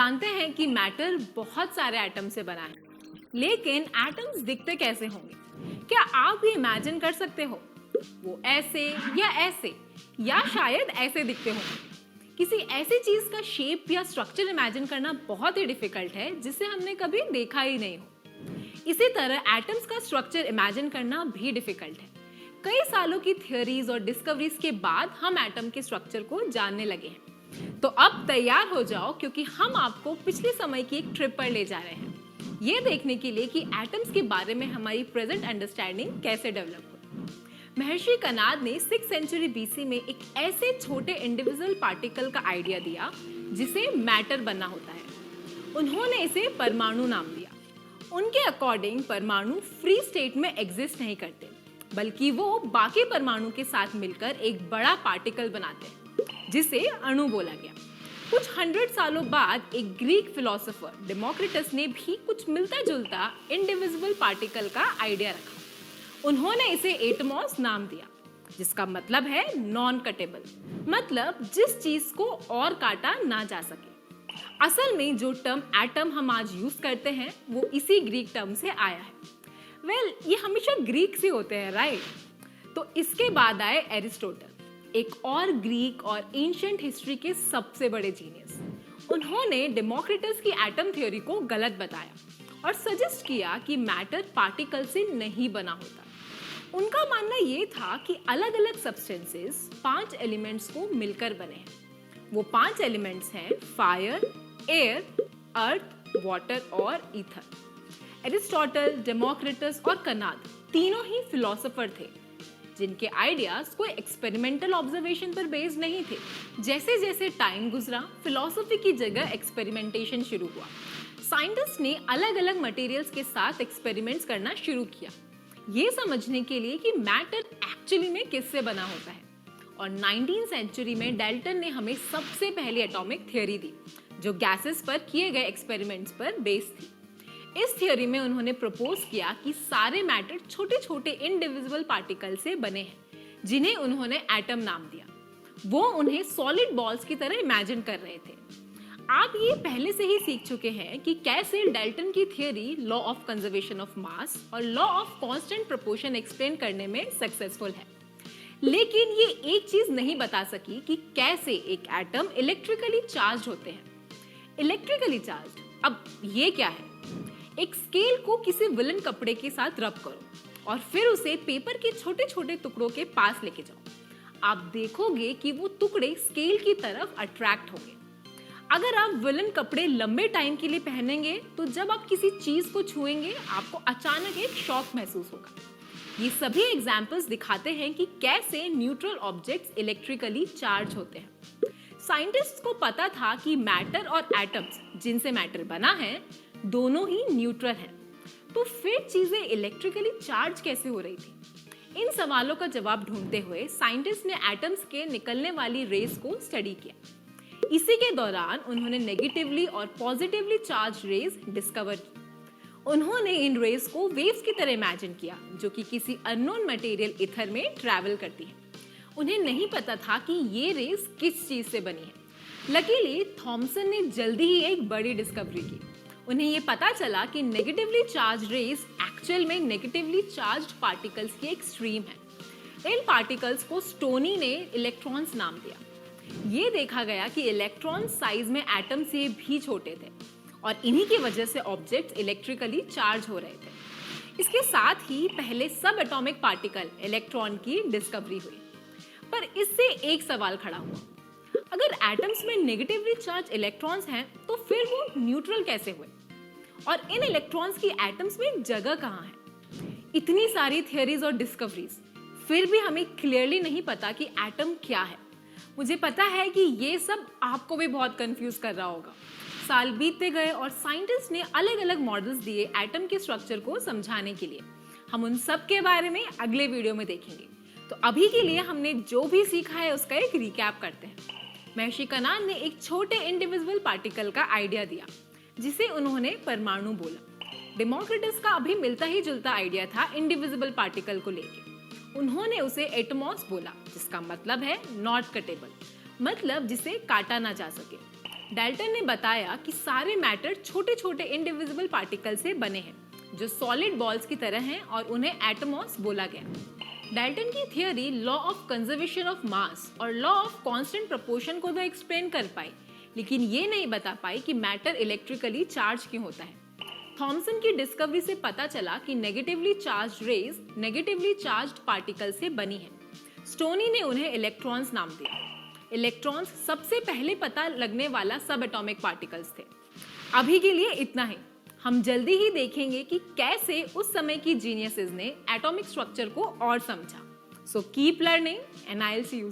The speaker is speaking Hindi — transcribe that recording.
जानते हैं कि मैटर बहुत सारे एटम से बना है, लेकिन एटम्स दिखते कैसे होंगे? क्या आप ये इमेजिन कर सकते हो? वो ऐसे या शायद ऐसे दिखते होंगे। किसी ऐसी चीज का शेप या स्ट्रक्चर इमेजिन करना बहुत ही डिफिकल्ट है जिसे हमने कभी देखा ही नहीं हो। इसी तरह एटम्स का स्ट्रक्चर इमेजिन करना भी डिफिकल्ट है। कई सालों की थियोरीज और डिस्कवरीज के बाद हम एटम के स्ट्रक्चर को जानने लगे हैं। तो अब तैयार हो जाओ, क्योंकि हम आपको पिछले समय की एक ट्रिप पर ले जा रहे हैं, ये देखने के लिए कि एटम्स के बारे में हमारी प्रेजेंट अंडरस्टैंडिंग कैसे डेवलप हुई। महर्षि कनाद ने 6th सेंचुरी बीसी में एक ऐसे छोटे इंडिविजुअल पार्टिकल का आइडिया दिया जिसे मैटर बनना होता है। उन्होंने इसे परमाणु नाम दिया। उनके अकॉर्डिंग परमाणु फ्री स्टेट में एग्जिस्ट नहीं करते, बल्कि वो बाकी परमाणु के साथ मिलकर एक बड़ा पार्टिकल बनाते हैं जिसे अणु बोला गया। कुछ 100 सालों बाद एक ग्रीक फिलोसोफर डेमोक्रिटस ने भी कुछ मिलता जुलता इंडिविजिबल पार्टिकल का आइडिया रखा। उन्होंने इसे एटमॉस नाम दिया, जिसका मतलब है नॉन कटेबल, मतलब जिस चीज को और काटा ना जा सके। असल में जो टर्म एटम हम आज यूज करते हैं वो इसी ग्रीक टर्म से आया है। ये हमेशा ग्रीक से होते हैं, राइट? तो इसके बाद आए एरिस्टोटल, एक और ग्रीक और एंशिएंट हिस्ट्री के सबसे बड़े जीनियस। उन्होंने डेमोक्रिटस की एटम थ्योरी को गलत बताया और सजेस्ट किया कि मैटर पार्टिकल से नहीं बना होता। उनका मानना यह था कि अलग-अलग सब्सटेंसेस 5 एलिमेंट्स को मिलकर बने हैं। वो 5 एलिमेंट्स हैं फायर, एयर, अर्थ, वाटर और ईथर। एरिस्टोटल, डेमोक्रिटस और कनाद तीनों ही फिलोसोफर थे जिनके आइडियाज कोई एक्सपेरिमेंटल ऑब्जर्वेशन पर बेस्ड नहीं थे। जैसे जैसे टाइम गुजरा, फिलॉसफी की जगह एक्सपेरिमेंटेशन शुरू हुआ। साइंटिस्ट ने अलग अलग मटेरियल्स के साथ एक्सपेरिमेंट्स करना शुरू किया, ये समझने के लिए कि मैटर एक्चुअली में किससे बना होता है। और 19th सेंचुरी में डाल्टन ने हमें सबसे पहली एटॉमिक थ्योरी दी, जो गैसेस पर किए गए एक्सपेरिमेंट्स पर बेस्ड थी। इस थ्योरी में उन्होंने प्रपोज किया कि सारे मैटर छोटे छोटे इंडिविजुअल पार्टिकल से बने हैं, जिन्हें उन्होंने एटम नाम दिया। वो उन्हें सॉलिड बॉल्स की तरह इमेजिन कर रहे थे। आप ये पहले से ही सीख चुके हैं कि कैसे डाल्टन की theory law of conservation of mass और law of constant proportion explain करने में सक्सेसफुल है। लेकिन ये एक चीज नहीं बता सकी कि कैसे एक एटम इलेक्ट्रिकली चार्ज होते हैं। इलेक्ट्रिकली चार्ज, अब ये क्या है? एक स्केल को किसी विलन कपड़े के साथ रब करो और फिर उसे पेपर के छोटे छोटे टुकड़ों के पास लेके जाओ। आप देखोगे कि वो टुकड़े स्केल की तरफ अट्रैक्ट होंगे। अगर आप विलन कपड़े लंबे टाइम के लिए पहनेंगे तो जब आप किसी चीज को छुएंगे आपको अचानक एक शॉक महसूस होगा। ये सभी एग्जाम्पल्स दिखाते हैं कि कैसे न्यूट्रल ऑब्जेक्ट्स इलेक्ट्रिकली चार्ज होते हैं। साइंटिस्ट्स को पता था कि मैटर और एटम्स, जिनसे मैटर बना है, दोनों ही न्यूट्रल हैं। तो फिर चीजें इलेक्ट्रिकली चार्ज कैसे हो रही थी? इन सवालों का जवाब ढूंढते हुए साइंटिस्ट ने एटम्स के निकलने वाली रेस को स्टडी किया। इसी के दौरान उन्होंने नेगेटिवली और पॉजिटिवली चार्ज रेस डिस्कवर की। उन्होंने इन रेस को वेव्स की तरह इमेजिन किया, जो कि किसी अननोन मटेरियल ईथर में ट्रैवल करती है। उन्हें नहीं पता था कि ये रेस किस चीज से बनी है। लकीली थॉमसन ने जल्दी ही एक बड़ी डिस्कवरी की। उन्हें ये पता चला कि नेगेटिवली चार्ज रेस एक्चुअल में नेगेटिवली चार्ज्ड पार्टिकल्स की एक स्ट्रीम है। इन पार्टिकल्स को स्टोनी ने इलेक्ट्रॉन्स नाम दिया। ये देखा गया कि इलेक्ट्रॉन साइज में एटम से भी छोटे थे और इन्हीं की वजह से ऑब्जेक्ट्स इलेक्ट्रिकली चार्ज हो रहे थे। इसके साथ ही पहले सब एटॉमिक पार्टिकल इलेक्ट्रॉन की डिस्कवरी हुई। पर इससे एक सवाल खड़ा हुआ, अगर एटम्स में नेगेटिवली चार्ज इलेक्ट्रॉन्स हैं तो फिर वो न्यूट्रल कैसे हुए? और इन इलेक्ट्रॉन्स की एटम्स में जगह कहाँ है? इतनी सारी थियरीज और डिस्कवरीज, फिर भी हमें क्लियरली नहीं पता कि एटम क्या है। मुझे पता है कि ये सब आपको भी बहुत कंफ्यूज कर रहा होगा। साल बीतते गए और साइंटिस्ट ने अलग अलग मॉडल्स दिए एटम के स्ट्रक्चर को समझाने के लिए। हम उन सब के बारे में अगले वीडियो में देखेंगे। तो अभी के लिए हमने जो भी सीखा है उसका एक रिकैप करते हैं। महर्षि कनाद ने एक छोटे इंडिविजुअल पार्टिकल का आइडिया दिया, जिसे उन्होंने परमाणु बोला। डेमोक्रिटस का अभी मिलता ही जुलता आइडिया था इंडिविजिबल पार्टिकल को लेके। उन्होंने उसे एटमॉस बोला, जिसका मतलब है नॉट कटेबल, मतलब जिसे काटा ना जा सके। डाल्टन ने बताया कि सारे मैटर छोटे छोटे इंडिविजिबल पार्टिकल से बने हैं जो सॉलिड बॉल्स की तरह हैं और उन्हें एटमॉस बोला गया। डाल्टन की theory law of conservation of mass और लॉ ऑफ कांस्टेंट प्रोपोर्शन को तो एक्सप्लेन कर पाई, लेकिन ये नहीं बता पाई कि मैटर इलेक्ट्रिकली चार्ज क्यों होता है। थॉमसन की डिस्कवरी से पता चला कि negatively charged rays negatively charged particle से बनी है। स्टोनी ने उन्हें इलेक्ट्रॉन्स नाम दिया। इलेक्ट्रॉन्स सबसे पहले पता लगने वाला सब एटॉमिक पार्टिकल्स थे। अभी के लिए इतना ही। हम जल्दी ही देखेंगे कि कैसे उस समय की जीनियसेस ने एटॉमिक स्ट्रक्चर को और समझा। So keep learning and I will see you